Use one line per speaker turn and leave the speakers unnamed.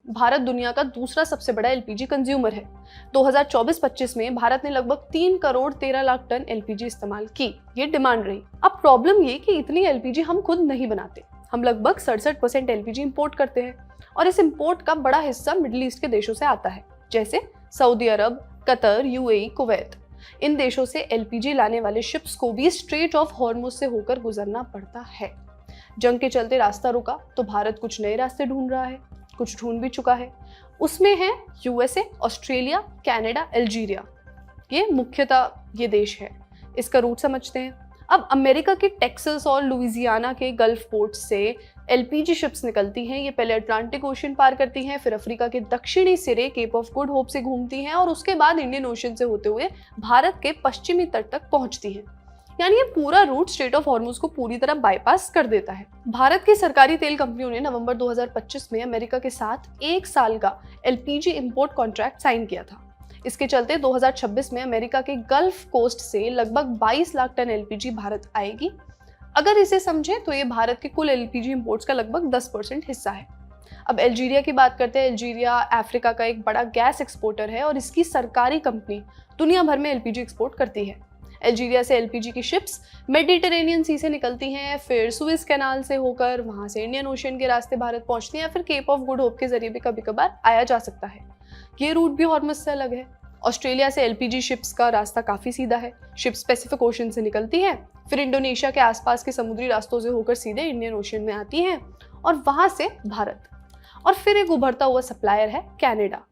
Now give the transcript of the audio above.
भारत दुनिया का दूसरा सबसे बड़ा एलपीजी कंज्यूमर है। 2024-25 में भारत ने लगभग 3 करोड़ 13 लाख टन एलपीजी इस्तेमाल की। ये डिमांड रही। अब प्रॉब्लम ये कि इतनी एलपीजी हम खुद नहीं बनाते। हम लगभग 67% एलपीजी इंपोर्ट करते हैं और इस इंपोर्ट का बड़ा हिस्सा मिडिल ईस्ट के देशों से आता है, जैसे सऊदी अरब, कतर, यूएई, कुवैत। इन देशों से एलपीजी लाने वाले शिप्स को भी स्ट्रेट ऑफ हॉर्मुज से होकर गुजरना पड़ता है। जंग के चलते रास्ता रुका तो भारत कुछ नए रास्ते ढूंढ रहा है, कुछ ढूंढ भी चुका है। उसमें है यूएसए, ऑस्ट्रेलिया, कनाडा, अल्जीरिया। ये मुख्यतः ये देश है। इसका रूट समझते हैं। अब अमेरिका के टेक्सास और लुइजियाना के गल्फ पोर्ट से एलपीजी शिप्स निकलती हैं। ये पहले अटलांटिक ओशन पार करती हैं, फिर अफ्रीका के दक्षिणी सिरे केप ऑफ गुड होप से घूमती हैं और उसके बाद इंडियन ओशन से होते हुए भारत के पश्चिमी तट तक पहुंचती हैं। यानी ये पूरा रूट स्ट्रेट ऑफ हॉर्मुज को पूरी तरह बाईपास कर देता है। भारत की सरकारी तेल कंपनियों ने नवंबर 2025 में अमेरिका के साथ 1 साल का एलपीजी इंपोर्ट कॉन्ट्रैक्ट साइन किया था। इसके चलते 2026 में अमेरिका के गल्फ कोस्ट से लगभग 22 लाख टन एलपीजी भारत आएगी। अगर इसे समझें तो ये भारत के कुल एलपीजी इंपोर्ट्स का लगभग 10% हिस्सा है। अब अल्जीरिया की बात करते हैं। अल्जीरिया अफ्रीका का एक बड़ा गैस एक्सपोर्टर है और इसकी सरकारी कंपनी दुनिया भर में एलपीजी एक्सपोर्ट करती है। अल्जीरिया से एलपीजी की शिप्स मेडिटेरेनियन सी से निकलती हैं, फिर सुएज कैनाल से होकर वहां से इंडियन ओशन के रास्ते भारत पहुंचती हैं, फिर केप ऑफ गुड होप के जरिए भी कभी कभार आया जा सकता है। ये रूट भी हॉर्मुज से अलग है। ऑस्ट्रेलिया से एलपीजी शिप्स का रास्ता काफी सीधा है। शिप्स पैसिफिक ओशन से निकलती हैं, फिर इंडोनेशिया के आसपास के समुद्री रास्तों से होकर सीधे इंडियन ओशन में आती हैं और वहां से भारत। और फिर एक उभरता हुआ सप्लायर है कनाडा।